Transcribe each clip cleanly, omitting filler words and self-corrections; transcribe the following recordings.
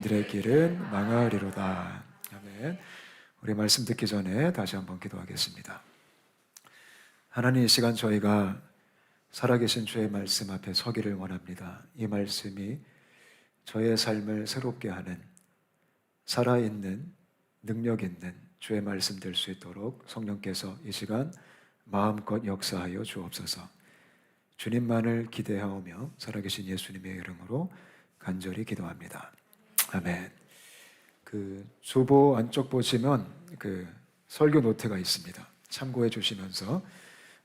들의 길은 망하리로다. 아멘. 우리 말씀 듣기 전에 다시 한번 기도하겠습니다. 하나님, 이 시간 저희가 살아계신 주의 말씀 앞에 서기를 원합니다. 이 말씀이 저의 삶을 새롭게 하는 살아있는 능력 있는 주의 말씀 될 수 있도록 성령께서 이 시간 마음껏 역사하여 주옵소서. 주님만을 기대하오며 살아계신 예수님의 이름으로 간절히 기도합니다. 아멘. 그 주보 안쪽 보시면 그 설교 노트가 있습니다. 참고해 주시면서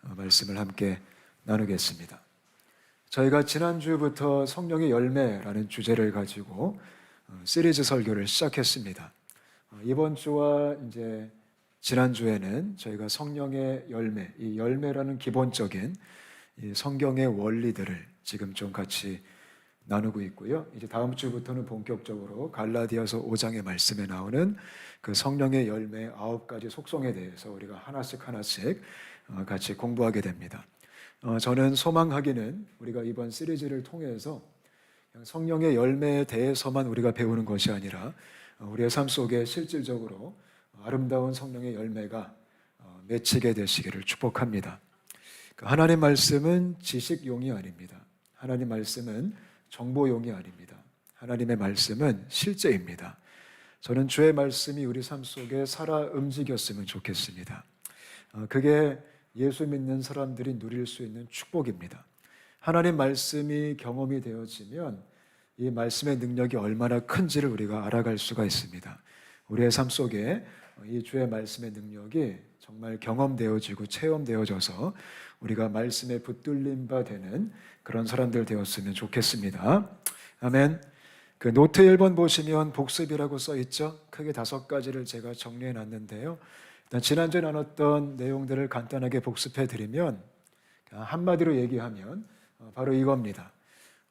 말씀을 함께 나누겠습니다. 저희가 지난주부터 성령의 열매라는 주제를 가지고 시리즈 설교를 시작했습니다. 이번 주와 이제 지난주에는 저희가 성령의 열매, 이 열매라는 기본적인 이 성경의 원리들을 지금 좀 같이 나누고 있고요. 이제 다음 주부터는 본격적으로 갈라디아서 5장의 말씀에 나오는 그 성령의 열매 9가지 속성에 대해서 우리가 하나씩 같이 공부하게 됩니다. 저는 소망하기는 우리가 이번 시리즈를 통해서 성령의 열매에 대해서만 우리가 배우는 것이 아니라 우리의 삶 속에 실질적으로 아름다운 성령의 열매가 맺히게 되시기를 축복합니다. 하나님 말씀은 지식용이 아닙니다. 하나님 말씀은 정보용이 아닙니다. 하나님의 말씀은 실제입니다. 저는 주의 말씀이 우리 삶 속에 살아 움직였으면 좋겠습니다. 그게 예수 믿는 사람들이 누릴 수 있는 축복입니다. 하나님 말씀이 경험이 되어지면 이 말씀의 능력이 얼마나 큰지를 우리가 알아갈 수가 있습니다. 우리의 삶 속에 이 주의 말씀의 능력이 정말 경험되어지고 체험되어져서 우리가 말씀에 붙들림 바 되는 그런 사람들 되었으면 좋겠습니다. 아멘. 그 노트 1번 보시면 복습이라고 써 있죠. 크게 5가지를 제가 정리해 놨는데요. 일단 지난주에 나눴던 내용들을 간단하게 복습해 드리면 한마디로 얘기하면 바로 이겁니다.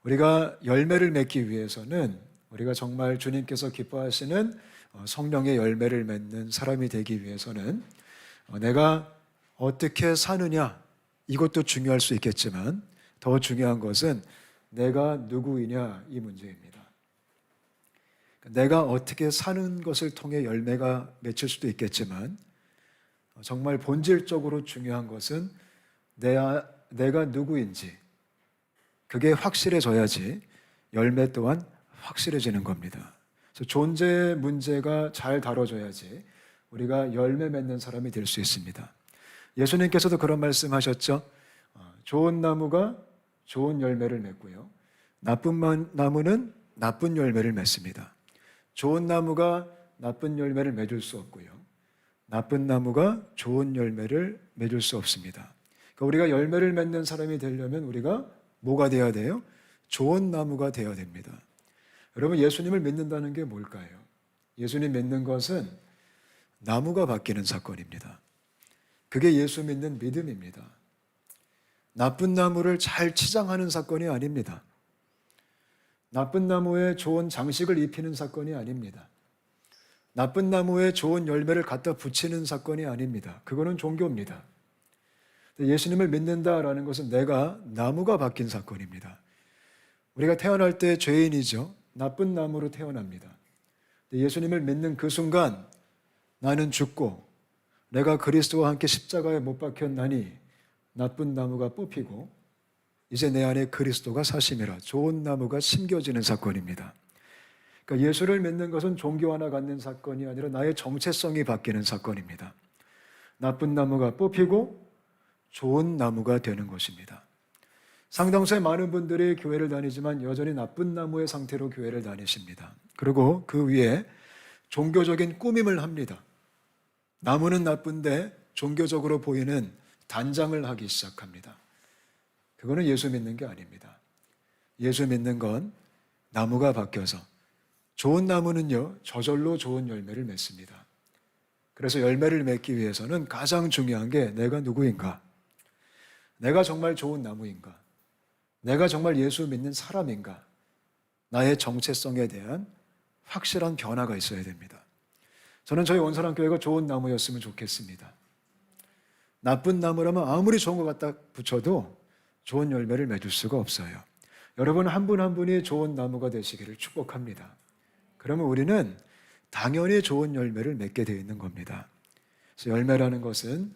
우리가 열매를 맺기 위해서는 우리가 정말 주님께서 기뻐하시는 성령의 열매를 맺는 사람이 되기 위해서는 내가 어떻게 사느냐, 이것도 중요할 수 있겠지만 더 중요한 것은 내가 누구이냐, 이 문제입니다. 내가 어떻게 사는 것을 통해 열매가 맺힐 수도 있겠지만 정말 본질적으로 중요한 것은 내가 누구인지 그게 확실해져야지 열매 또한 확실해지는 겁니다. 그래서 존재 문제가 잘 다뤄져야지 우리가 열매 맺는 사람이 될 수 있습니다. 예수님께서도 그런 말씀하셨죠. 좋은 나무가 좋은 열매를 맺고요. 나쁜 나무는 나쁜 열매를 맺습니다. 좋은 나무가 나쁜 열매를 맺을 수 없고요. 나쁜 나무가 좋은 열매를 맺을 수 없습니다. 그러니까 우리가 열매를 맺는 사람이 되려면 우리가 뭐가 돼야 돼요? 좋은 나무가 되어야 됩니다. 여러분, 예수님을 믿는다는 게 뭘까요? 예수님 믿는 것은 나무가 바뀌는 사건입니다. 그게 예수 믿는 믿음입니다. 나쁜 나무를 잘 치장하는 사건이 아닙니다. 나쁜 나무에 좋은 장식을 입히는 사건이 아닙니다. 나쁜 나무에 좋은 열매를 갖다 붙이는 사건이 아닙니다. 그거는 종교입니다. 예수님을 믿는다라는 것은 내가 나무가 바뀐 사건입니다. 우리가 태어날 때 죄인이죠. 나쁜 나무로 태어납니다. 예수님을 믿는 그 순간 나는 죽고 내가 그리스도와 함께 십자가에 못 박혔나니 나쁜 나무가 뽑히고 이제 내 안에 그리스도가 사심이라 좋은 나무가 심겨지는 사건입니다. 그러니까 예수를 믿는 것은 종교 하나 갖는 사건이 아니라 나의 정체성이 바뀌는 사건입니다. 나쁜 나무가 뽑히고 좋은 나무가 되는 것입니다. 상당수의 많은 분들이 교회를 다니지만 여전히 나쁜 나무의 상태로 교회를 다니십니다. 그리고 그 위에 종교적인 꾸밈을 합니다. 나무는 나쁜데 종교적으로 보이는 단장을 하기 시작합니다. 그거는 예수 믿는 게 아닙니다. 예수 믿는 건 나무가 바뀌어서 좋은 나무는요, 저절로 좋은 열매를 맺습니다. 그래서 열매를 맺기 위해서는 가장 중요한 게 내가 누구인가? 내가 정말 좋은 나무인가? 내가 정말 예수 믿는 사람인가? 나의 정체성에 대한 확실한 변화가 있어야 됩니다. 저는 저희 온사랑교회가 좋은 나무였으면 좋겠습니다. 나쁜 나무라면 아무리 좋은 것 갖다 붙여도 좋은 열매를 맺을 수가 없어요. 여러분 한 분 한 분이 좋은 나무가 되시기를 축복합니다. 그러면 우리는 당연히 좋은 열매를 맺게 되어 있는 겁니다. 그래서 열매라는 것은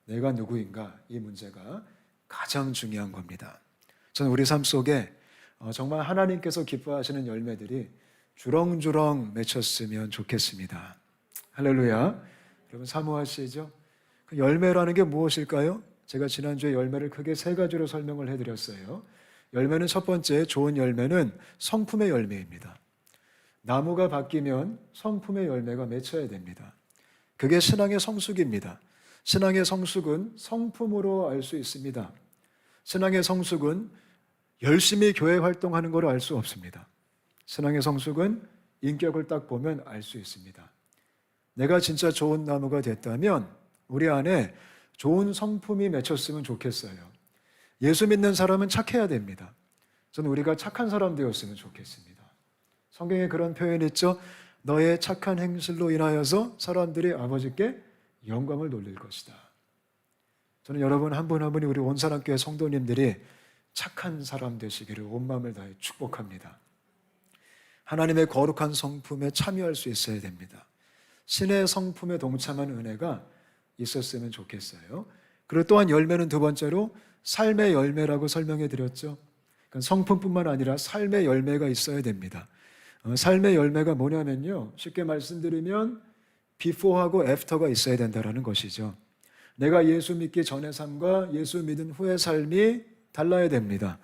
내가 누구인가, 이 문제가 가장 중요한 겁니다. 저는 우리 삶 속에 정말 하나님께서 기뻐하시는 열매들이 주렁주렁 맺혔으면 좋겠습니다. 할렐루야. 여러분 사모하시죠? 그 열매라는 게 무엇일까요? 제가 지난주에 열매를 크게 세 가지로 설명을 해드렸어요. 열매는 첫 번째, 좋은 열매는 성품의 열매입니다. 나무가 바뀌면 성품의 열매가 맺혀야 됩니다. 그게 신앙의 성숙입니다. 신앙의 성숙은 성품으로 알 수 있습니다. 신앙의 성숙은 열심히 교회 활동하는 거로 알 수 없습니다. 신앙의 성숙은 인격을 딱 보면 알 수 있습니다. 내가 진짜 좋은 나무가 됐다면 우리 안에 좋은 성품이 맺혔으면 좋겠어요. 예수 믿는 사람은 착해야 됩니다. 저는 우리가 착한 사람 되었으면 좋겠습니다. 성경에 그런 표현이 있죠. 너의 착한 행실로 인하여서 사람들이 아버지께 영광을 돌릴 것이다. 저는 여러분 한 분 한 분이 우리 온사랑교회 성도님들이 착한 사람 되시기를 온 마음을 다해 축복합니다. 하나님의 거룩한 성품에 참여할 수 있어야 됩니다. 신의 성품에 동참하는 은혜가 있었으면 좋겠어요. 그리고 또한 열매는 두 번째로 삶의 열매라고 설명해 드렸죠. 그러니까 성품뿐만 아니라 삶의 열매가 있어야 됩니다. 삶의 열매가 뭐냐면요, 쉽게 말씀드리면 before하고 after가 있어야 된다는 것이죠. 내가 예수 믿기 전의 삶과 예수 믿은 후의 삶이 달라야 됩니다.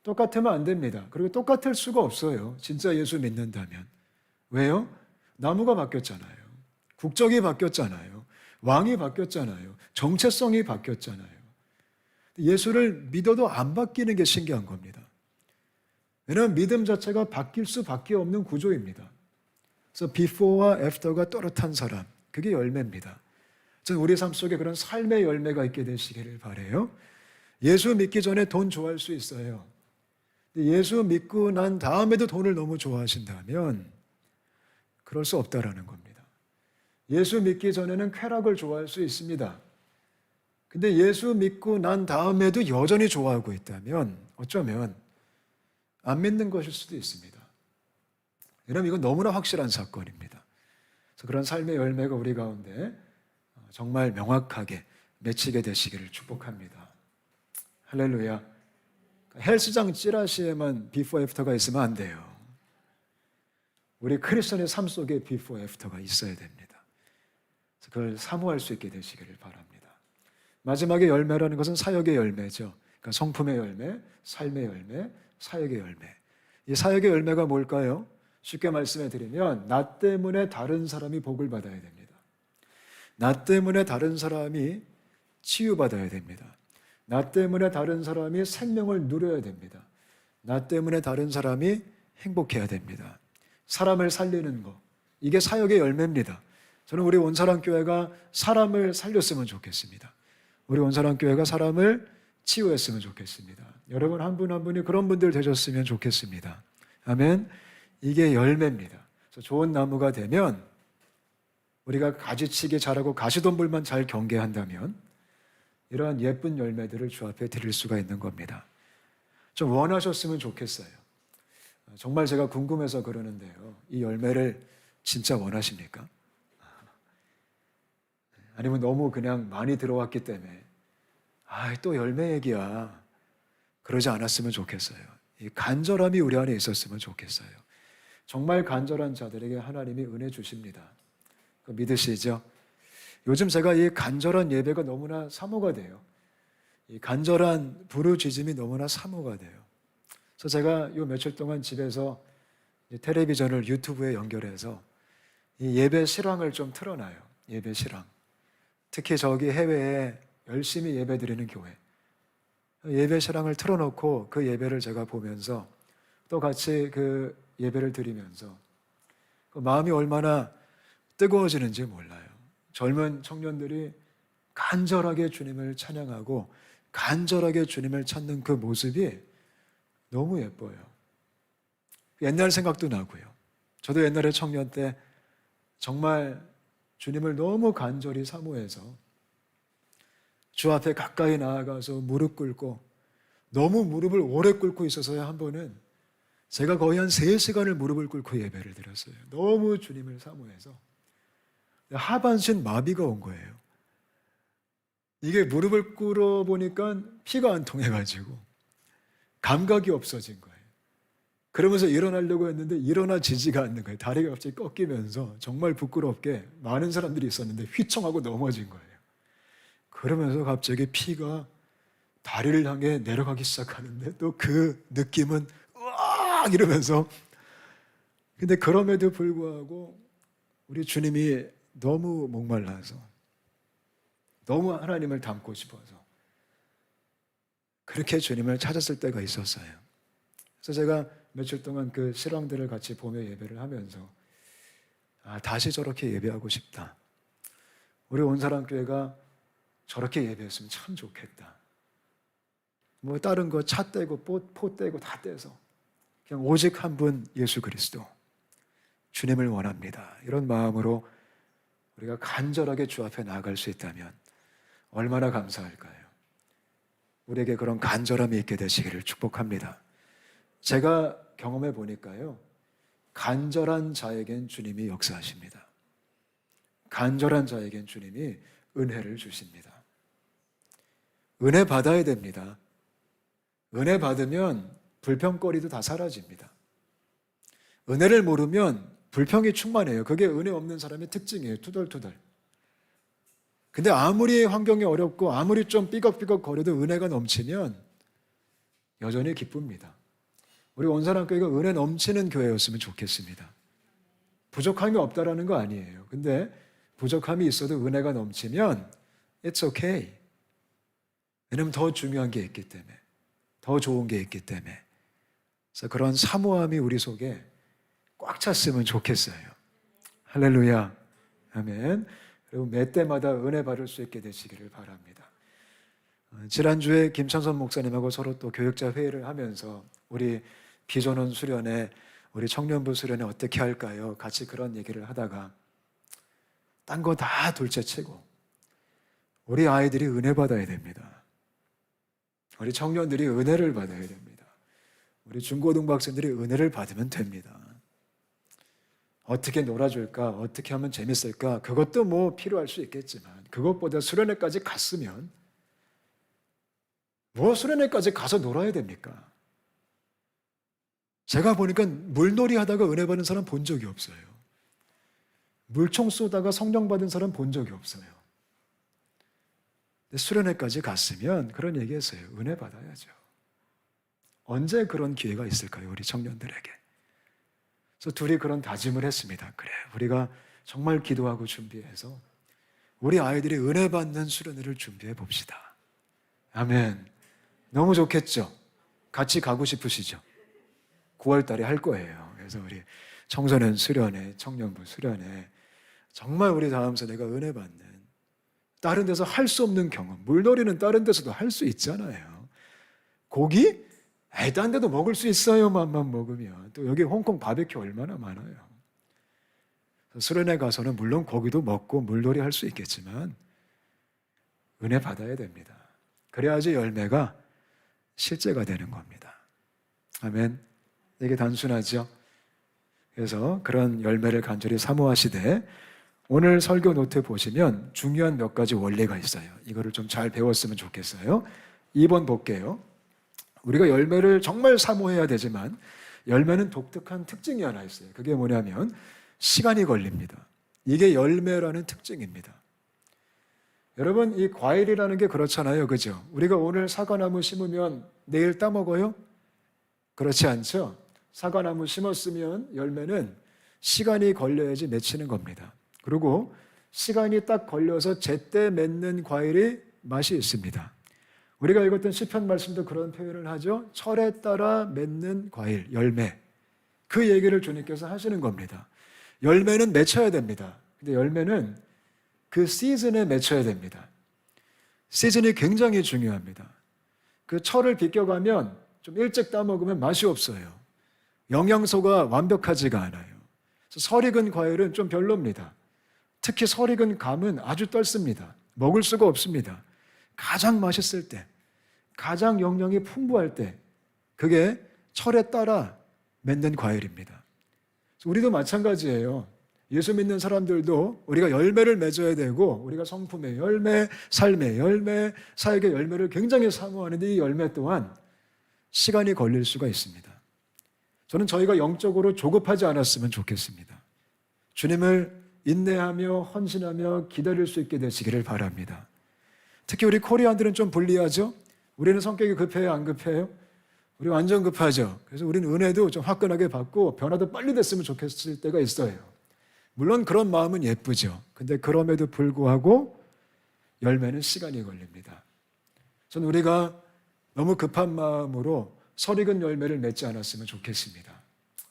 똑같으면 안 됩니다. 그리고 똑같을 수가 없어요. 진짜 예수 믿는다면. 왜요? 나무가 바뀌었잖아요. 국적이 바뀌었잖아요. 왕이 바뀌었잖아요. 정체성이 바뀌었잖아요. 예수를 믿어도 안 바뀌는 게 신기한 겁니다. 왜냐하면 믿음 자체가 바뀔 수밖에 없는 구조입니다. 그래서 before와 after가 또렷한 사람, 그게 열매입니다. 저는 우리 삶 속에 그런 삶의 열매가 있게 되시기를 바라요. 예수 믿기 전에 돈 좋아할 수 있어요. 예수 믿고 난 다음에도 돈을 너무 좋아하신다면 그럴 수 없다라는 겁니다. 예수 믿기 전에는 쾌락을 좋아할 수 있습니다. 근데 예수 믿고 난 다음에도 여전히 좋아하고 있다면 어쩌면 안 믿는 것일 수도 있습니다. 여러분 이건 너무나 확실한 사건입니다. 그래서 그런 삶의 열매가 우리 가운데 정말 명확하게 맺히게 되시기를 축복합니다. 할렐루야. 헬스장 찌라시에만 비포 애프터가 있으면 안 돼요. 우리 크리스천의 삶 속에 비포 애프터가 있어야 됩니다. 그래서 그걸 사모할 수 있게 되시기를 바랍니다. 마지막에 열매라는 것은 사역의 열매죠. 그러니까 성품의 열매, 삶의 열매, 사역의 열매. 이 사역의 열매가 뭘까요? 쉽게 말씀해 드리면 나 때문에 다른 사람이 복을 받아야 됩니다. 나 때문에 다른 사람이 치유받아야 됩니다. 나 때문에 다른 사람이 생명을 누려야 됩니다. 나 때문에 다른 사람이 행복해야 됩니다. 사람을 살리는 것, 이게 사역의 열매입니다. 저는 우리 온사랑교회가 사람을 살렸으면 좋겠습니다. 우리 온사랑교회가 사람을 치유했으면 좋겠습니다. 여러분 한 분 한 분이 그런 분들 되셨으면 좋겠습니다. 아멘. 이게 열매입니다. 그래서 좋은 나무가 되면 우리가 가지치기 잘하고 가시덤불만 잘 경계한다면 이러한 예쁜 열매들을 주 앞에 드릴 수가 있는 겁니다. 좀 원하셨으면 좋겠어요. 정말 제가 궁금해서 그러는데요. 이 열매를 진짜 원하십니까? 아니면 너무 그냥 많이 들어왔기 때문에 또 열매 얘기야. 그러지 않았으면 좋겠어요. 이 간절함이 우리 안에 있었으면 좋겠어요. 정말 간절한 자들에게 하나님이 은혜 주십니다. 믿으시죠? 요즘 제가 이 간절한 예배가 너무나 사모가 돼요. 이 간절한 부르짖음이 너무나 사모가 돼요. 그래서 제가 요 며칠 동안 집에서 텔레비전을 유튜브에 연결해서 이 예배 실황을 좀 틀어놔요. 예배 실황. 특히 저기 해외에 열심히 예배 드리는 교회. 예배 실황을 틀어놓고 그 예배를 제가 보면서 또 같이 그 예배를 드리면서 그 마음이 얼마나 뜨거워지는지 몰라요. 젊은 청년들이 간절하게 주님을 찬양하고 간절하게 주님을 찾는 그 모습이 너무 예뻐요. 옛날 생각도 나고요. 저도 옛날에 청년 때 정말 주님을 너무 간절히 사모해서 주 앞에 가까이 나아가서 무릎 꿇고 너무 무릎을 오래 꿇고 있어서야 한 번은 제가 거의 한 3시간을 무릎을 꿇고 예배를 드렸어요. 너무 주님을 사모해서. 하반신 마비가 온 거예요. 이게 무릎을 꿇어 보니까 피가 안 통해가지고 감각이 없어진 거예요. 그러면서 일어나려고 했는데 일어나지지가 않는 거예요. 다리가 갑자기 꺾이면서 정말 부끄럽게 많은 사람들이 있었는데 휘청하고 넘어진 거예요. 그러면서 갑자기 피가 다리를 향해 내려가기 시작하는데 또 그 느낌은 으악 이러면서, 근데 그럼에도 불구하고 우리 주님이 너무 목말라서 너무 하나님을 닮고 싶어서 그렇게 주님을 찾았을 때가 있었어요. 그래서 제가 며칠 동안 그 실황들을 같이 보며 예배를 하면서 다시 저렇게 예배하고 싶다. 우리 온사랑교회가 저렇게 예배했으면 참 좋겠다. 뭐 다른 거 차 떼고 포 떼고 다 떼서 그냥 오직 한 분 예수 그리스도 주님을 원합니다. 이런 마음으로 우리가 간절하게 주 앞에 나아갈 수 있다면 얼마나 감사할까요? 우리에게 그런 간절함이 있게 되시기를 축복합니다. 제가 경험해 보니까요, 간절한 자에겐 주님이 역사하십니다. 간절한 자에겐 주님이 은혜를 주십니다. 은혜 받아야 됩니다. 은혜 받으면 불평거리도 다 사라집니다. 은혜를 모르면 불평이 충만해요. 그게 은혜 없는 사람의 특징이에요. 투덜투덜. 근데 아무리 환경이 어렵고 아무리 좀 삐걱삐걱 거려도 은혜가 넘치면 여전히 기쁩니다. 우리 온사랑교회가 은혜 넘치는 교회였으면 좋겠습니다. 부족함이 없다라는 거 아니에요. 근데 부족함이 있어도 은혜가 넘치면 it's okay. 왜냐면 더 중요한 게 있기 때문에, 더 좋은 게 있기 때문에. 그래서 그런 사모함이 우리 속에 꽉 찼으면 좋겠어요. 할렐루야. 아멘. 그리고 매 때마다 은혜 받을 수 있게 되시기를 바랍니다. 지난주에 김찬선 목사님하고 서로 또 교육자 회의를 하면서 우리 비전원 수련회, 우리 청년부 수련회 어떻게 할까요? 같이 그런 얘기를 하다가 딴 거 다 둘째치고 우리 아이들이 은혜 받아야 됩니다. 우리 청년들이 은혜를 받아야 됩니다. 우리 중고등학생들이 은혜를 받으면 됩니다. 어떻게 놀아줄까? 어떻게 하면 재밌을까? 그것도 뭐 필요할 수 있겠지만 그것보다 수련회까지 갔으면 뭐 수련회까지 가서 놀아야 됩니까? 제가 보니까 물놀이 하다가 은혜 받은 사람 본 적이 없어요. 물총 쏘다가 성령 받은 사람 본 적이 없어요. 근데 수련회까지 갔으면 그런 얘기했어요. 은혜 받아야죠. 언제 그런 기회가 있을까요? 우리 청년들에게. 그래서 둘이 그런 다짐을 했습니다. 그래, 우리가 정말 기도하고 준비해서 우리 아이들이 은혜 받는 수련회를 준비해 봅시다. 아멘. 너무 좋겠죠? 같이 가고 싶으시죠? 9월 달에 할 거예요. 그래서 우리 청소년 수련회, 청년부 수련회, 정말 우리 다음 세대가 은혜 받는, 다른 데서 할 수 없는 경험, 물놀이는 다른 데서도 할 수 있잖아요. 고기? 딴 데도 먹을 수 있어요. 맘만 먹으면. 또 여기 홍콩 바베큐 얼마나 많아요. 수련회 가서는 물론 고기도 먹고 물놀이 할 수 있겠지만 은혜 받아야 됩니다. 그래야지 열매가 실제가 되는 겁니다. 아멘. 이게 단순하죠. 그래서 그런 열매를 간절히 사모하시되, 오늘 설교 노트 보시면 중요한 몇 가지 원리가 있어요. 이거를 좀 잘 배웠으면 좋겠어요. 2번 볼게요. 우리가 열매를 정말 사모해야 되지만 열매는 독특한 특징이 하나 있어요. 그게 뭐냐면 시간이 걸립니다. 이게 열매라는 특징입니다. 여러분, 이 과일이라는 게 그렇잖아요. 그죠? 우리가 오늘 사과나무 심으면 내일 따먹어요? 그렇지 않죠? 사과나무 심었으면 열매는 시간이 걸려야지 맺히는 겁니다. 그리고 시간이 딱 걸려서 제때 맺는 과일이 맛이 있습니다. 우리가 읽었던 시편 말씀도 그런 표현을 하죠. 철에 따라 맺는 과일, 열매. 그 얘기를 주님께서 하시는 겁니다. 열매는 맺혀야 됩니다. 근데 열매는 그 시즌에 맺혀야 됩니다. 시즌이 굉장히 중요합니다. 그 철을 비껴가면 좀 일찍 따먹으면 맛이 없어요. 영양소가 완벽하지가 않아요. 그래서 설익은 과일은 좀 별로입니다. 특히 설익은 감은 아주 떨습니다. 먹을 수가 없습니다. 가장 맛있을 때, 가장 영양이 풍부할 때, 그게 철에 따라 맺는 과일입니다. 우리도 마찬가지예요. 예수 믿는 사람들도 우리가 열매를 맺어야 되고 우리가 성품의 열매, 삶의 열매, 사역의 열매를 굉장히 사모하는데 이 열매 또한 시간이 걸릴 수가 있습니다. 저는 저희가 영적으로 조급하지 않았으면 좋겠습니다. 주님을 인내하며 헌신하며 기다릴 수 있게 되시기를 바랍니다. 특히 우리 코리안들은 좀 불리하죠? 우리는 성격이 급해요, 안 급해요? 우리 완전 급하죠. 그래서 우리는 은혜도 좀 화끈하게 받고 변화도 빨리 됐으면 좋겠을 때가 있어요. 물론 그런 마음은 예쁘죠. 근데 그럼에도 불구하고 열매는 시간이 걸립니다. 저는 우리가 너무 급한 마음으로 설익은 열매를 맺지 않았으면 좋겠습니다.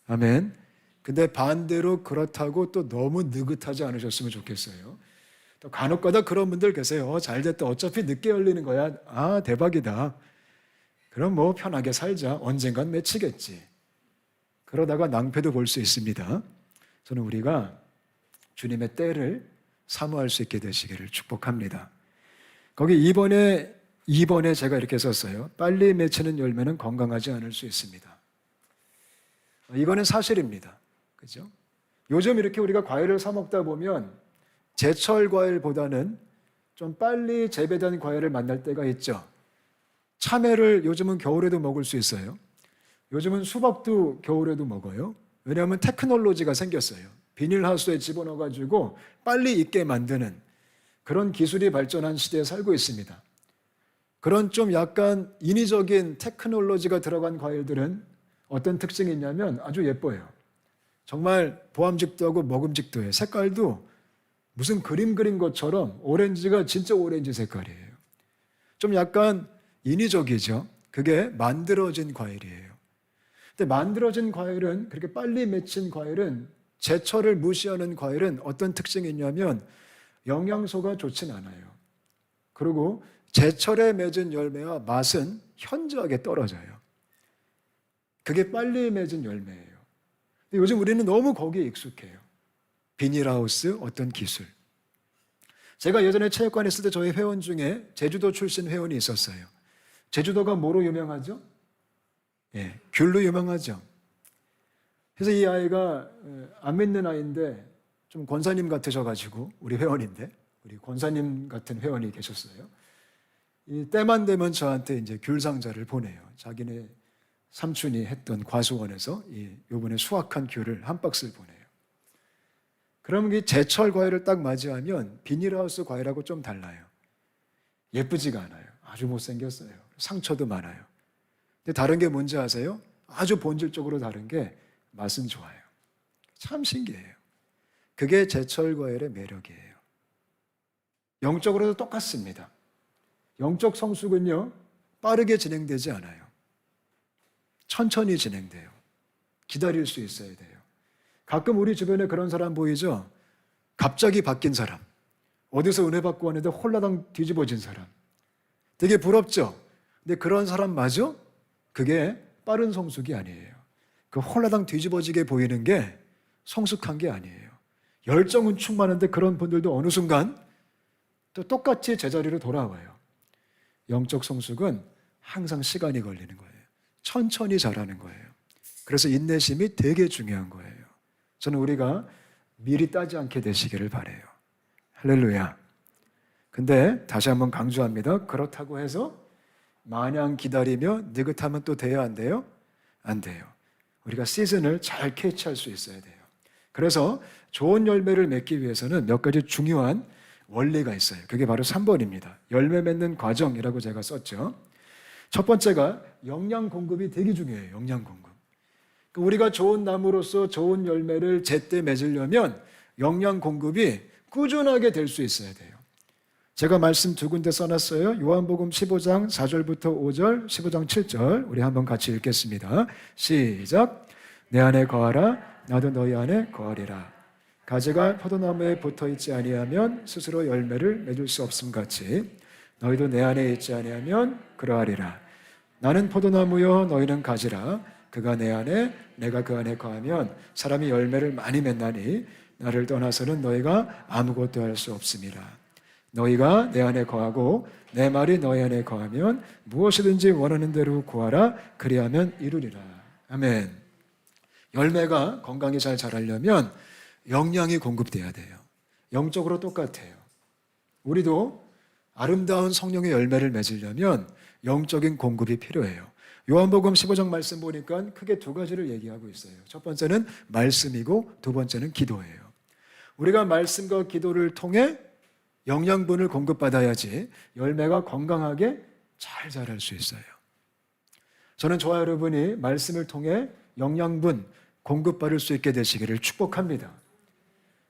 아멘. 근데 반대로 그렇다고 또 너무 느긋하지 않으셨으면 좋겠어요. 또 간혹가다 그런 분들 계세요. 잘 됐다. 어차피 늦게 열리는 거야. 아, 대박이다. 그럼 뭐 편하게 살자. 언젠간 맺히겠지. 그러다가 낭패도 볼 수 있습니다. 저는 우리가 주님의 때를 사모할 수 있게 되시기를 축복합니다. 거기 2번에 제가 이렇게 썼어요. 빨리 맺히는 열매는 건강하지 않을 수 있습니다. 이거는 사실입니다. 그죠? 요즘 이렇게 우리가 과일을 사 먹다 보면 제철 과일보다는 좀 빨리 재배된 과일을 만날 때가 있죠. 참외를 요즘은 겨울에도 먹을 수 있어요. 요즘은 수박도 겨울에도 먹어요. 왜냐하면 테크놀로지가 생겼어요. 비닐하우스에 집어넣어가지고 빨리 익게 만드는 그런 기술이 발전한 시대에 살고 있습니다. 그런 좀 약간 인위적인 테크놀로지가 들어간 과일들은 어떤 특징이 있냐면 아주 예뻐요. 정말 보암직도 하고 먹음직도 해요. 색깔도 무슨 그림 그린 것처럼 오렌지가 진짜 오렌지 색깔이에요. 좀 약간 인위적이죠. 그게 만들어진 과일이에요. 근데 만들어진 과일은, 그렇게 빨리 맺힌 과일은, 제철을 무시하는 과일은 어떤 특징이 있냐면 영양소가 좋진 않아요. 그리고 제철에 맺은 열매와 맛은 현저하게 떨어져요. 그게 빨리 맺은 열매예요. 근데 요즘 우리는 너무 거기에 익숙해요. 비닐하우스, 어떤 기술. 제가 예전에 체육관에 있을 때 저희 회원 중에 제주도 출신 회원이 있었어요. 제주도가 뭐로 유명하죠? 예, 귤로 유명하죠. 그래서 이 아이가 안 믿는 아이인데 좀 권사님 같으셔가지고, 우리 회원인데 우리 권사님 같은 회원이 계셨어요. 이 때만 되면 저한테 이제 귤 상자를 보내요. 자기네 삼촌이 했던 과수원에서 요번에 수확한 귤을 한 박스를 보내요. 그러면 이 제철 과일을 딱 맞이하면 비닐하우스 과일하고 좀 달라요. 예쁘지가 않아요. 아주 못생겼어요. 상처도 많아요. 근데 다른 게 뭔지 아세요? 아주 본질적으로 다른 게 맛은 좋아요. 참 신기해요. 그게 제철 과일의 매력이에요. 영적으로도 똑같습니다. 영적 성숙은요, 빠르게 진행되지 않아요. 천천히 진행돼요. 기다릴 수 있어야 돼요. 가끔 우리 주변에 그런 사람 보이죠? 갑자기 바뀐 사람. 어디서 은혜 받고 왔는데 홀라당 뒤집어진 사람. 되게 부럽죠? 근데 그런 사람 마저 그게 빠른 성숙이 아니에요. 그 홀라당 뒤집어지게 보이는 게 성숙한 게 아니에요. 열정은 충만한데 그런 분들도 어느 순간 또 똑같이 제자리로 돌아와요. 영적 성숙은 항상 시간이 걸리는 거예요. 천천히 자라는 거예요. 그래서 인내심이 되게 중요한 거예요. 저는 우리가 미리 따지 않게 되시기를 바라요. 할렐루야. 근데 다시 한번 강조합니다. 그렇다고 해서 마냥 기다리며 느긋하면 또 돼요, 안 돼요? 안 돼요. 우리가 시즌을 잘 캐치할 수 있어야 돼요. 그래서 좋은 열매를 맺기 위해서는 몇 가지 중요한 원리가 있어요. 그게 바로 3번입니다. 열매 맺는 과정이라고 제가 썼죠. 첫 번째가 영양 공급이 되게 중요해요. 영양 공급. 우리가 좋은 나무로서 좋은 열매를 제때 맺으려면 영양 공급이 꾸준하게 될 수 있어야 돼요. 제가 말씀 두 군데 써놨어요. 요한복음 15장 4절부터 5절, 15장 7절. 우리 한번 같이 읽겠습니다. 시작. 내 안에 거하라. 나도 너희 안에 거하리라. 가지가 포도나무에 붙어있지 아니하면 스스로 열매를 맺을 수 없음 같이 너희도 내 안에 있지 아니하면 그러하리라. 나는 포도나무요 너희는 가지라. 그가 내 안에 내가 그 안에 거하면 사람이 열매를 많이 맺나니 나를 떠나서는 너희가 아무것도 할 수 없음이라. 너희가 내 안에 거하고 내 말이 너희 안에 거하면 무엇이든지 원하는 대로 구하라. 그리하면 이루리라. 아멘. 열매가 건강히 잘 자라려면 영양이 공급돼야 돼요. 영적으로 똑같아요. 우리도 아름다운 성령의 열매를 맺으려면 영적인 공급이 필요해요. 요한복음 15장 말씀 보니까 크게 두 가지를 얘기하고 있어요. 첫 번째는 말씀이고 두 번째는 기도예요. 우리가 말씀과 기도를 통해 영양분을 공급받아야지 열매가 건강하게 잘 자랄 수 있어요. 저는 저와 여러분이 말씀을 통해 영양분 공급받을 수 있게 되시기를 축복합니다.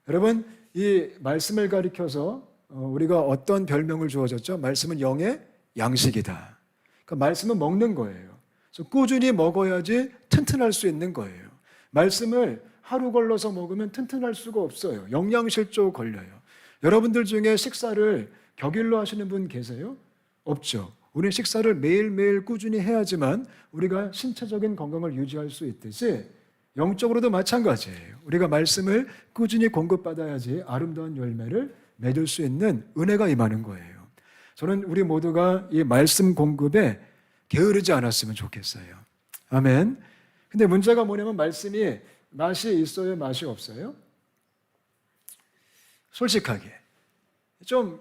여러분, 이 말씀을 가리켜서 우리가 어떤 별명을 주어졌죠? 말씀은 영의 양식이다. 그러니까 말씀은 먹는 거예요. 그래서 꾸준히 먹어야지 튼튼할 수 있는 거예요. 말씀을 하루 걸러서 먹으면 튼튼할 수가 없어요. 영양실조 걸려요. 여러분들 중에 식사를 격일로 하시는 분 계세요? 없죠. 우리는 식사를 매일매일 꾸준히 해야지만 우리가 신체적인 건강을 유지할 수 있듯이 영적으로도 마찬가지예요. 우리가 말씀을 꾸준히 공급받아야지 아름다운 열매를 맺을 수 있는 은혜가 임하는 거예요. 저는 우리 모두가 이 말씀 공급에 게으르지 않았으면 좋겠어요. 아멘. 근데 문제가 뭐냐면 말씀이 맛이 있어요, 맛이 없어요? 솔직하게 좀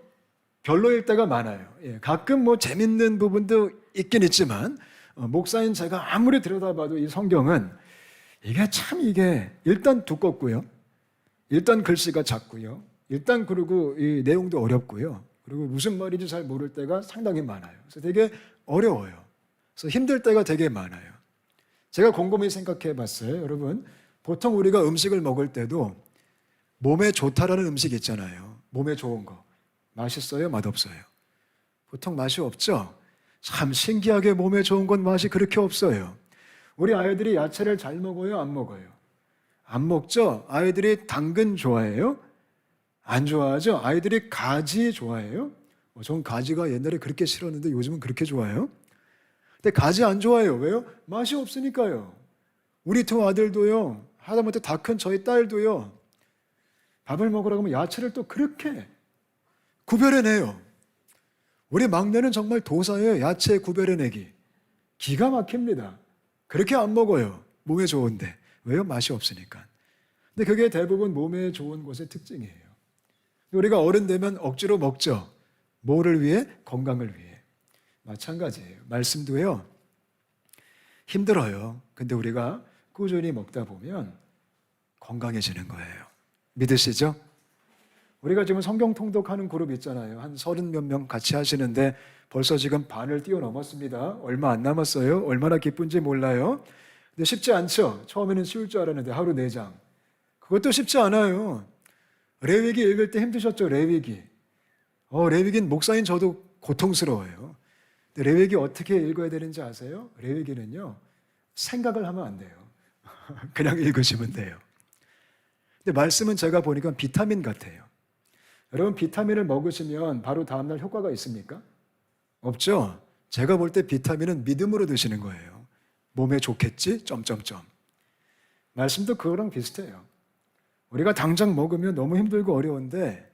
별로일 때가 많아요. 가끔 뭐 재밌는 부분도 있긴 있지만 목사인 제가 아무리 들여다봐도 이 성경은 이게 일단 두껍고요. 일단 글씨가 작고요. 일단 그리고 이 내용도 어렵고요. 그리고 무슨 말인지 잘 모를 때가 상당히 많아요. 그래서 되게 어려워요. 그래서 힘들 때가 되게 많아요. 제가 곰곰이 생각해 봤어요. 여러분, 보통 우리가 음식을 먹을 때도 몸에 좋다라는 음식 있잖아요. 몸에 좋은 거. 맛있어요? 맛없어요? 보통 맛이 없죠? 참 신기하게 몸에 좋은 건 맛이 그렇게 없어요. 우리 아이들이 야채를 잘 먹어요? 안 먹어요? 안 먹죠? 아이들이 당근 좋아해요? 안 좋아하죠? 아이들이 가지 좋아해요? 전 가지가 옛날에 그렇게 싫었는데 요즘은 그렇게 좋아해요? 근데 가지 안 좋아해요. 왜요? 맛이 없으니까요. 우리 두 아들도요, 하다못해 다 큰 저희 딸도요, 밥을 먹으라고 하면 야채를 또 그렇게 구별해내요. 우리 막내는 정말 도사예요. 야채 구별해내기. 기가 막힙니다. 그렇게 안 먹어요. 몸에 좋은데. 왜요? 맛이 없으니까. 근데 그게 대부분 몸에 좋은 것의 특징이에요. 우리가 어른 되면 억지로 먹죠. 뭐를 위해? 건강을 위해. 마찬가지예요. 말씀도요. 힘들어요. 근데 우리가 꾸준히 먹다 보면 건강해지는 거예요. 믿으시죠? 우리가 지금 성경 통독하는 그룹 있잖아요. 한 30몇 명 같이 하시는데 벌써 지금 반을 뛰어넘었습니다. 얼마 안 남았어요. 얼마나 기쁜지 몰라요. 근데 쉽지 않죠? 처음에는 쉬울 줄 알았는데 하루 4장. 그것도 쉽지 않아요. 레위기 읽을 때 힘드셨죠? 레위기. 레위기는 목사인 저도 고통스러워요. 근데 레위기 어떻게 읽어야 되는지 아세요? 레위기는요. 생각을 하면 안 돼요. 그냥 읽으시면 돼요. 근데 말씀은 제가 보니까 비타민 같아요. 여러분 비타민을 먹으시면 바로 다음날 효과가 있습니까? 없죠? 제가 볼 때 비타민은 믿음으로 드시는 거예요. 몸에 좋겠지? 점점점. 말씀도 그거랑 비슷해요. 우리가 당장 먹으면 너무 힘들고 어려운데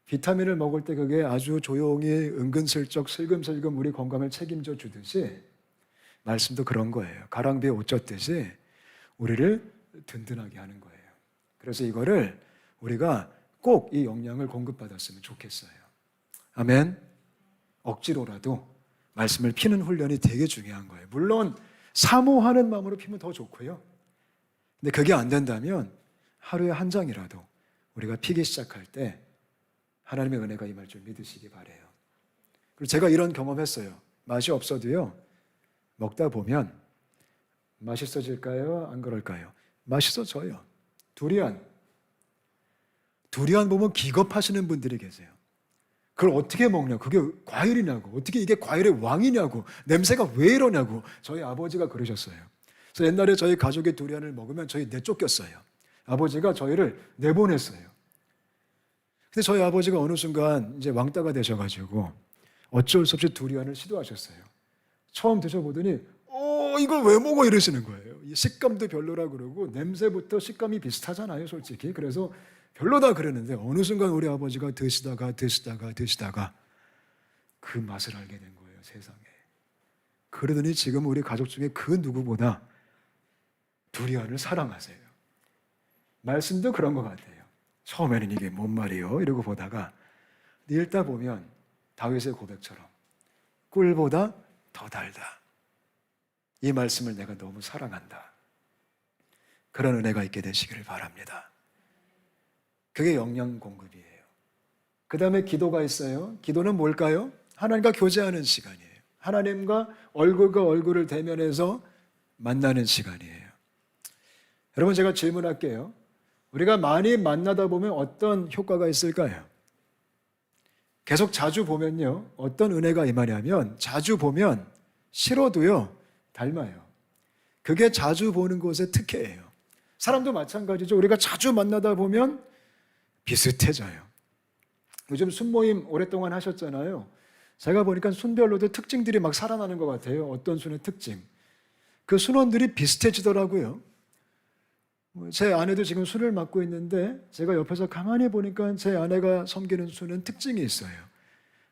비타민을 먹을 때 그게 아주 조용히 은근슬쩍 슬금슬금 우리 건강을 책임져 주듯이 말씀도 그런 거예요. 가랑비에 옷 젖듯이 우리를 든든하게 하는 거예요. 그래서 이거를 우리가 꼭 이 영양을 공급받았으면 좋겠어요. 아멘. 억지로라도 말씀을 피는 훈련이 되게 중요한 거예요. 물론 사모하는 마음으로 피면 더 좋고요. 근데 그게 안 된다면 하루에 한 장이라도 우리가 피기 시작할 때 하나님의 은혜가 임할 줄 믿으시기 바라요. 그리고 제가 이런 경험했어요. 맛이 없어도요. 먹다 보면 맛있어질까요? 안 그럴까요? 맛있어져요. 두리안 보면 기겁하시는 분들이 계세요. 그걸 어떻게 먹냐고, 그게 과일이냐고, 어떻게 이게 과일의 왕이냐고, 냄새가 왜 이러냐고 저희 아버지가 그러셨어요. 그래서 옛날에 저희 가족이 두리안을 먹으면 저희 내쫓겼어요. 아버지가 저희를 내보냈어요. 근데 저희 아버지가 어느 순간 이제 왕따가 되셔가지고 어쩔 수 없이 두리안을 시도하셨어요. 처음 드셔보더니 이걸 왜 먹어 이러시는 거예요. 이 식감도 별로라 그러고 냄새부터 식감이 비슷하잖아요, 솔직히. 그래서 별로다 그러는데 어느 순간 우리 아버지가 드시다가 그 맛을 알게 된 거예요, 세상에. 그러더니 지금 우리 가족 중에 그 누구보다 두려움을 사랑하세요. 말씀도 그런 것 같아요. 처음에는 이게 뭔 말이요? 이러고 보다가 읽다 보면 다윗의 고백처럼 꿀보다 더 달다. 이 말씀을 내가 너무 사랑한다. 그런 은혜가 있게 되시기를 바랍니다. 그게 영양 공급이에요. 그 다음에 기도가 있어요. 기도는 뭘까요? 하나님과 교제하는 시간이에요. 하나님과 얼굴과 얼굴을 대면해서 만나는 시간이에요. 여러분, 제가 질문할게요. 우리가 많이 만나다 보면 어떤 효과가 있을까요? 계속 자주 보면요, 어떤 은혜가 임하냐면 자주 보면 싫어도요 닮아요. 그게 자주 보는 것의 특혜예요. 사람도 마찬가지죠. 우리가 자주 만나다 보면 비슷해져요. 요즘 순모임 오랫동안 하셨잖아요. 제가 보니까 순별로도 특징들이 막 살아나는 것 같아요. 어떤 순의 특징. 그 순원들이 비슷해지더라고요. 제 아내도 지금 순을 맡고 있는데 제가 옆에서 가만히 보니까 제 아내가 섬기는 순은 특징이 있어요.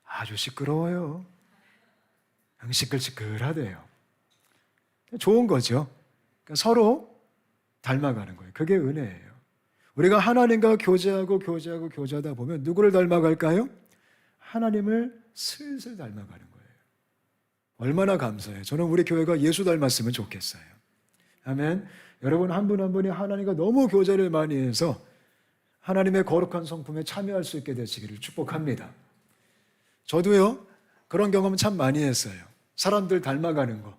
아주 시끄러워요. 시끌시끌하대요. 좋은 거죠. 그러니까 서로 닮아가는 거예요. 그게 은혜예요. 우리가 하나님과 교제하다 보면 누구를 닮아갈까요? 하나님을 슬슬 닮아가는 거예요. 얼마나 감사해요. 저는 우리 교회가 예수 닮았으면 좋겠어요. 아멘. 여러분 한 분 한 분이 하나님과 너무 교제를 많이 해서 하나님의 거룩한 성품에 참여할 수 있게 되시기를 축복합니다. 저도요, 그런 경험 참 많이 했어요. 사람들 닮아가는 거.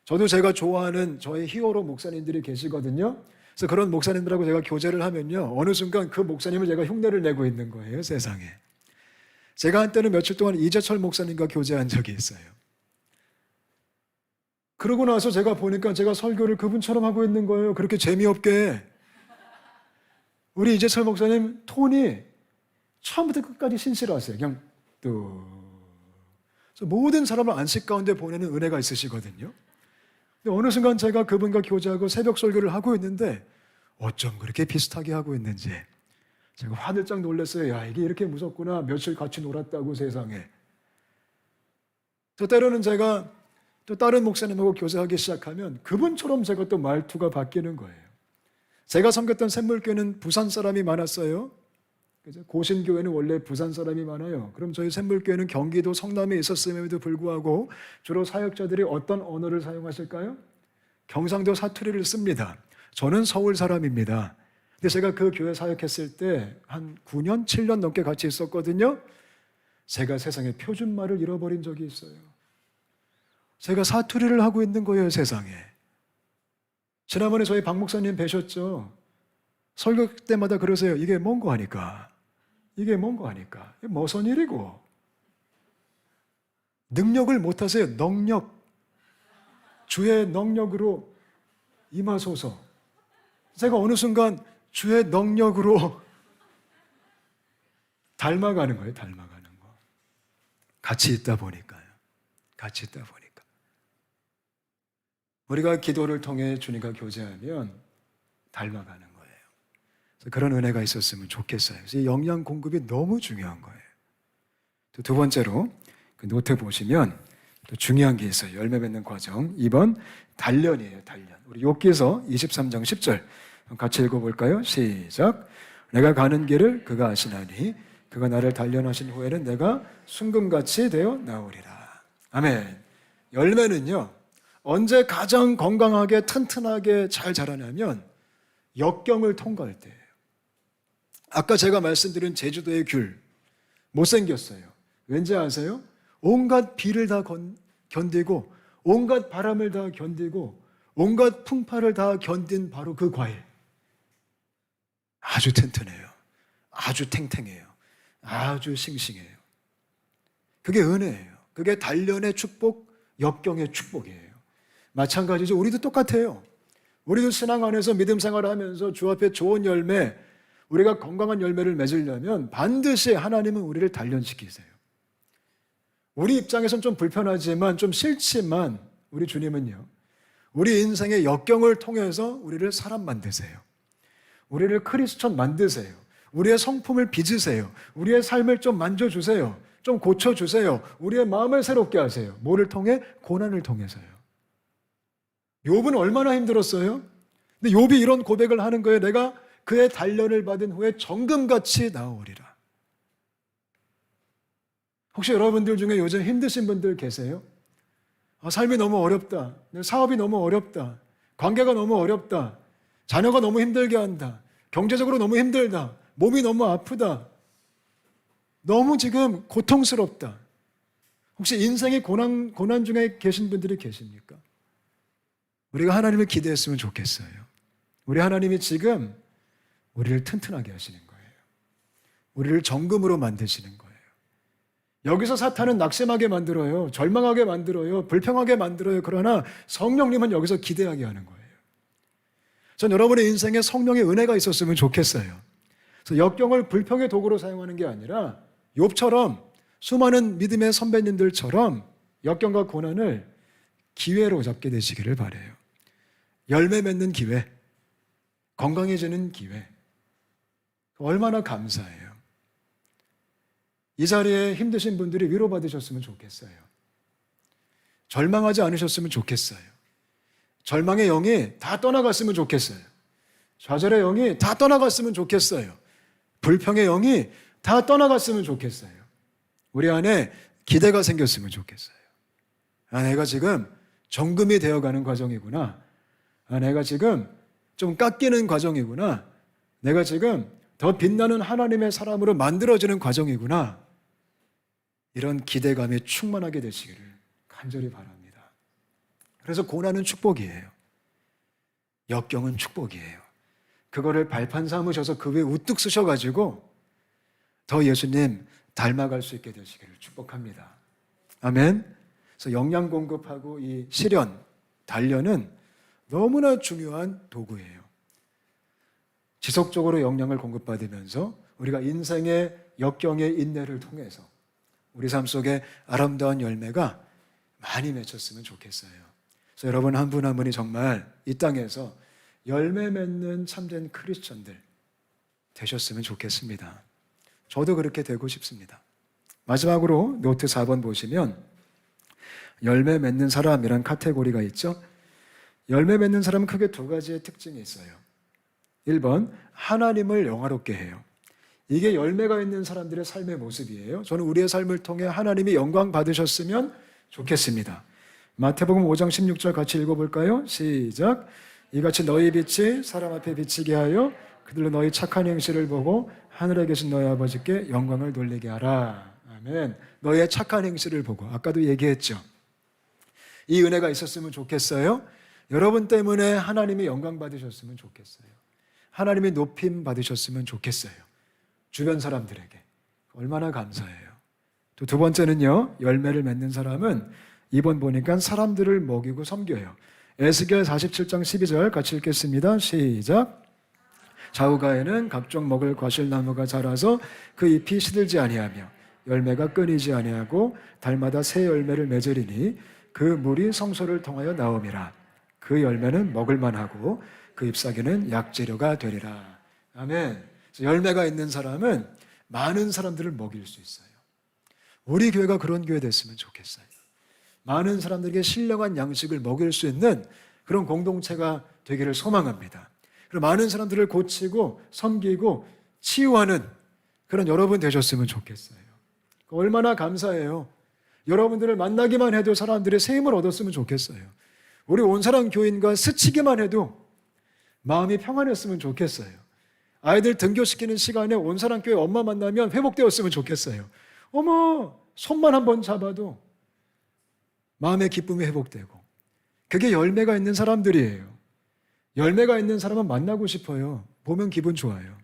저도 제가 좋아하는 저의 히어로 목사님들이 계시거든요. 그래서 그런 목사님들하고 제가 교제를 하면요, 어느 순간 그 목사님을 제가 흉내를 내고 있는 거예요, 세상에. 제가 한때는 며칠 동안 이재철 목사님과 교제한 적이 있어요. 그러고 나서 제가 보니까 제가 설교를 그분처럼 하고 있는 거예요. 그렇게 재미없게. 우리 이재철 목사님 톤이 처음부터 끝까지 신실하세요. 그냥 모든 사람을 안식 가운데 보내는 은혜가 있으시거든요. 근데 어느 순간 제가 그분과 교제하고 새벽 설교를 하고 있는데 어쩜 그렇게 비슷하게 하고 있는지 제가 화들짝 놀랐어요. 야, 이게 이렇게 무섭구나. 며칠 같이 놀았다고 세상에. 또 때로는 제가 또 다른 목사님하고 교제하기 시작하면 그분처럼 제가 또 말투가 바뀌는 거예요. 제가 섬겼던 샘물교회는 부산 사람이 많았어요. 고신교회는 원래 부산 사람이 많아요. 그럼 저희 샘물교회는 경기도 성남에 있었음에도 불구하고 주로 사역자들이 어떤 언어를 사용하실까요? 경상도 사투리를 씁니다. 저는 서울 사람입니다. 근데 제가 그 교회 사역했을 때 한 9년, 7년 넘게 같이 있었거든요. 제가 세상에 표준말을 잃어버린 적이 있어요. 제가 사투리를 하고 있는 거예요, 세상에. 지난번에 저희 박 목사님 뵈셨죠? 설교 때마다 그러세요. 이게 뭔고 하니까. 이게 뭔고 하니까. 이게 무슨 일이고. 능력을 못하세요. 능력. 주의 능력으로 임하소서. 제가 어느 순간 주의 능력으로 닮아가는 거예요. 닮아가는 거. 같이 있다 보니까요. 같이 있다 보니까. 우리가 기도를 통해 주님과 교제하면 닮아가는 거예요. 그래서 그런 은혜가 있었으면 좋겠어요. 그래서 이 영양 공급이 너무 중요한 거예요. 또 두 번째로 그 노트 보시면 또 중요한 게 있어요. 열매 맺는 과정. 2번 단련이에요. 단련. 우리 욥기서 23장 10절 같이 읽어볼까요? 시작. 내가 가는 길을 그가 아시나니 그가 나를 단련하신 후에는 내가 순금같이 되어 나오리라. 아멘. 열매는요, 언제 가장 건강하게 튼튼하게 잘 자라냐면 역경을 통과할 때예요. 아까 제가 말씀드린 제주도의 귤 못생겼어요. 왠지 아세요? 온갖 비를 다 견디고 온갖 바람을 다 견디고 온갖 풍파를 다 견딘 바로 그 과일. 아주 튼튼해요. 아주 탱탱해요. 아주 싱싱해요. 그게 은혜예요. 그게 단련의 축복, 역경의 축복이에요. 마찬가지죠. 우리도 똑같아요. 우리도 신앙 안에서 믿음 생활을 하면서 주 앞에 좋은 열매, 우리가 건강한 열매를 맺으려면 반드시 하나님은 우리를 단련시키세요. 우리 입장에선 좀 불편하지만 좀 싫지만 우리 주님은요, 우리 인생의 역경을 통해서 우리를 사람 만드세요. 우리를 크리스천 만드세요. 우리의 성품을 빚으세요. 우리의 삶을 좀 만져주세요. 좀 고쳐주세요. 우리의 마음을 새롭게 하세요. 뭐를 통해? 고난을 통해서요. 욥은 얼마나 힘들었어요? 근데 욥이 이런 고백을 하는 거예요. 내가 그의 단련을 받은 후에 정금같이 나오리라. 혹시 여러분들 중에 요즘 힘드신 분들 계세요? 삶이 너무 어렵다. 사업이 너무 어렵다. 관계가 너무 어렵다. 자녀가 너무 힘들게 한다. 경제적으로 너무 힘들다. 몸이 너무 아프다. 너무 지금 고통스럽다. 혹시 인생의 고난 중에 계신 분들이 계십니까? 우리가 하나님을 기대했으면 좋겠어요. 우리 하나님이 지금 우리를 튼튼하게 하시는 거예요. 우리를 정금으로 만드시는 거예요. 여기서 사탄은 낙심하게 만들어요. 절망하게 만들어요. 불평하게 만들어요. 그러나 성령님은 여기서 기대하게 하는 거예요. 전 여러분의 인생에 성령의 은혜가 있었으면 좋겠어요. 그래서 역경을 불평의 도구로 사용하는 게 아니라 욥처럼 수많은 믿음의 선배님들처럼 역경과 고난을 기회로 잡게 되시기를 바라요. 열매 맺는 기회, 건강해지는 기회, 얼마나 감사해요. 이 자리에 힘드신 분들이 위로받으셨으면 좋겠어요. 절망하지 않으셨으면 좋겠어요. 절망의 영이 다 떠나갔으면 좋겠어요. 좌절의 영이 다 떠나갔으면 좋겠어요. 불평의 영이 다 떠나갔으면 좋겠어요. 우리 안에 기대가 생겼으면 좋겠어요. 내가 지금 정금이 되어가는 과정이구나. 내가 지금 좀 깎이는 과정이구나. 내가 지금 더 빛나는 하나님의 사람으로 만들어지는 과정이구나. 이런 기대감이 충만하게 되시기를 간절히 바랍니다. 그래서 고난은 축복이에요. 역경은 축복이에요. 그거를 발판 삼으셔서 그 위에 우뚝 쓰셔가지고 더 예수님 닮아갈 수 있게 되시기를 축복합니다. 아멘. 그래서 영양 공급하고 이 시련, 단련은 너무나 중요한 도구예요. 지속적으로 영양을 공급받으면서 우리가 인생의 역경의 인내를 통해서 우리 삶 속에 아름다운 열매가 많이 맺혔으면 좋겠어요. 그래서 여러분 한 분 한 분이 정말 이 땅에서 열매 맺는 참된 크리스천들 되셨으면 좋겠습니다. 저도 그렇게 되고 싶습니다. 마지막으로 노트 4번 보시면 열매 맺는 사람이란 카테고리가 있죠. 열매 맺는 사람은 크게 두 가지의 특징이 있어요. 1번, 하나님을 영화롭게 해요. 이게 열매가 있는 사람들의 삶의 모습이에요. 저는 우리의 삶을 통해 하나님이 영광 받으셨으면 좋겠습니다. 마태복음 5장 16절 같이 읽어볼까요? 시작. 이같이 너희 빛이 사람 앞에 비치게 하여 그들로 너희 착한 행실을 보고 하늘에 계신 너희 아버지께 영광을 돌리게 하라. 아멘. 너의 착한 행실을 보고, 아까도 얘기했죠. 이 은혜가 있었으면 좋겠어요. 여러분 때문에 하나님이 영광 받으셨으면 좋겠어요. 하나님이 높임 받으셨으면 좋겠어요. 주변 사람들에게. 얼마나 감사해요. 또 두 번째는요, 열매를 맺는 사람은 2번 보니까 사람들을 먹이고 섬겨요. 에스겔 47장 12절 같이 읽겠습니다. 시작. 좌우가에는 각종 먹을 과실나무가 자라서 그 잎이 시들지 아니하며 열매가 끊이지 아니하고 달마다 새 열매를 맺으리니 그 물이 성소를 통하여 나옴이라. 그 열매는 먹을만하고 그 잎사귀는 약재료가 되리라. 아멘. 열매가 있는 사람은 많은 사람들을 먹일 수 있어요. 우리 교회가 그런 교회 됐으면 좋겠어요. 많은 사람들에게 신령한 양식을 먹일 수 있는 그런 공동체가 되기를 소망합니다. 그리고 많은 사람들을 고치고 섬기고 치유하는 그런 여러분 되셨으면 좋겠어요. 얼마나 감사해요. 여러분들을 만나기만 해도 사람들의 새 힘을 얻었으면 좋겠어요. 우리 온사랑 교인과 스치기만 해도 마음이 평안했으면 좋겠어요. 아이들 등교시키는 시간에 온사랑 교회 엄마 만나면 회복되었으면 좋겠어요. 어머, 손만 한번 잡아도 마음의 기쁨이 회복되고, 그게 열매가 있는 사람들이에요. 열매가 있는 사람은 만나고 싶어요. 보면 기분 좋아요.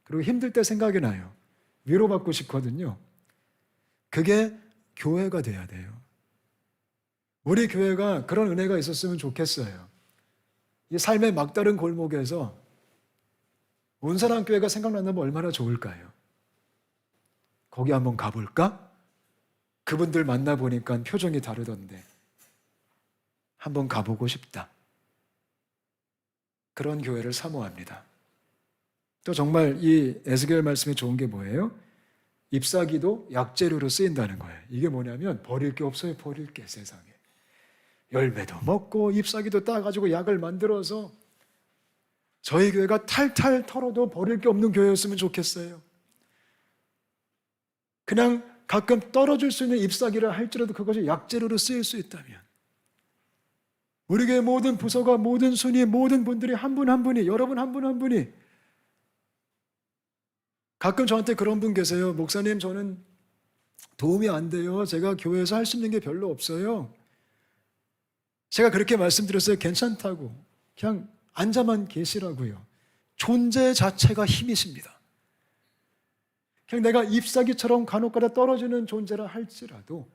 그리고 힘들 때 생각이 나요. 위로받고 싶거든요. 그게 교회가 돼야 돼요. 우리 교회가 그런 은혜가 있었으면 좋겠어요. 이 삶의 막다른 골목에서 온사랑 교회가 생각난다면 얼마나 좋을까요? 거기 한번 가볼까? 그분들 만나보니까 표정이 다르던데 한번 가보고 싶다. 그런 교회를 사모합니다. 또 정말 이 에스겔 말씀이 좋은 게 뭐예요? 잎사귀도 약재료로 쓰인다는 거예요. 이게 뭐냐면 버릴 게 없어요. 버릴 게 세상에. 열매도 먹고 잎사귀도 따가지고 약을 만들어서 저희 교회가 탈탈 털어도 버릴 게 없는 교회였으면 좋겠어요. 그냥 가끔 떨어질 수 있는 잎사귀를 할지라도 그것이 약재료로 쓰일 수 있다면, 우리 교회 모든 부서가, 모든 순위, 모든 분들이 한 분 한 분이, 여러분 한 분 한 분이, 가끔 저한테 그런 분 계세요. 목사님, 저는 도움이 안 돼요. 제가 교회에서 할 수 있는 게 별로 없어요. 제가 그렇게 말씀드렸어요. 괜찮다고. 그냥 앉아만 계시라고요. 존재 자체가 힘이십니다. 그냥 내가 잎사귀처럼 간혹가다 떨어지는 존재라 할지라도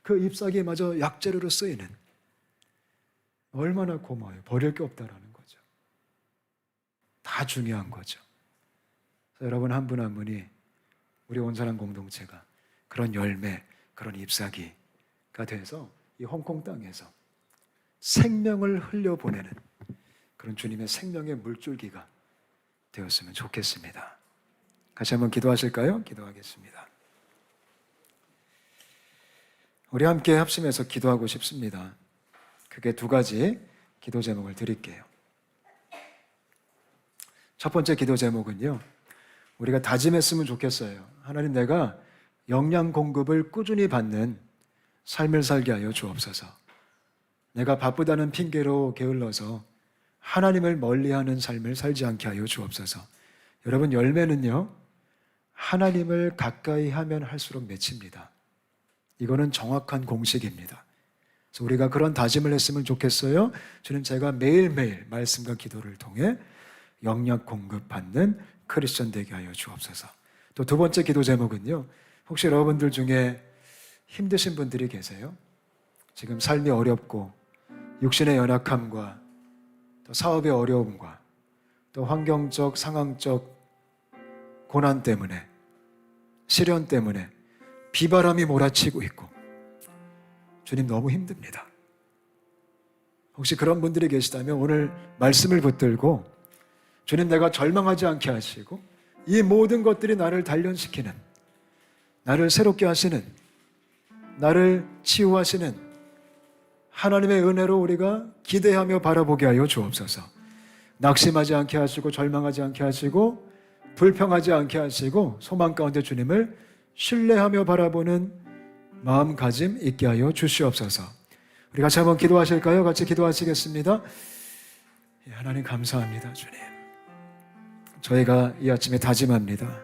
그 잎사귀마저 약재료로 쓰이는, 얼마나 고마워요. 버릴 게 없다라는 거죠. 다 중요한 거죠. 여러분 한 분 한 분이, 우리 온전한 공동체가 그런 열매, 그런 잎사귀가 돼서 이 홍콩 땅에서 생명을 흘려보내는 그런 주님의 생명의 물줄기가 되었으면 좋겠습니다. 같이 한번 기도하실까요? 기도하겠습니다. 우리 함께 합심해서 기도하고 싶습니다. 크게 두 가지 기도 제목을 드릴게요. 첫 번째 기도 제목은요, 우리가 다짐했으면 좋겠어요. 하나님, 내가 영양 공급을 꾸준히 받는 삶을 살게 하여 주옵소서. 내가 바쁘다는 핑계로 게을러서 하나님을 멀리하는 삶을 살지 않게 하여 주옵소서. 여러분, 열매는요, 하나님을 가까이 하면 할수록 맺힙니다. 이거는 정확한 공식입니다. 그래서 우리가 그런 다짐을 했으면 좋겠어요. 주님, 제가 매일매일 말씀과 기도를 통해 영양 공급받는 크리스천 되게 하여 주옵소서. 또 두 번째 기도 제목은요, 혹시 여러분들 중에 힘드신 분들이 계세요? 지금 삶이 어렵고 육신의 연약함과 또 사업의 어려움과 또 환경적, 상황적 고난 때문에, 시련 때문에 비바람이 몰아치고 있고 주님 너무 힘듭니다. 혹시 그런 분들이 계시다면 오늘 말씀을 붙들고, 주님, 내가 절망하지 않게 하시고 이 모든 것들이 나를 단련시키는, 나를 새롭게 하시는, 나를 치유하시는 하나님의 은혜로 우리가 기대하며 바라보게 하여 주옵소서. 낙심하지 않게 하시고 절망하지 않게 하시고 불평하지 않게 하시고 소망 가운데 주님을 신뢰하며 바라보는 마음가짐 있게 하여 주시옵소서. 우리 같이 한번 기도하실까요? 같이 기도하시겠습니다. 하나님 감사합니다. 주님, 저희가 이 아침에 다짐합니다.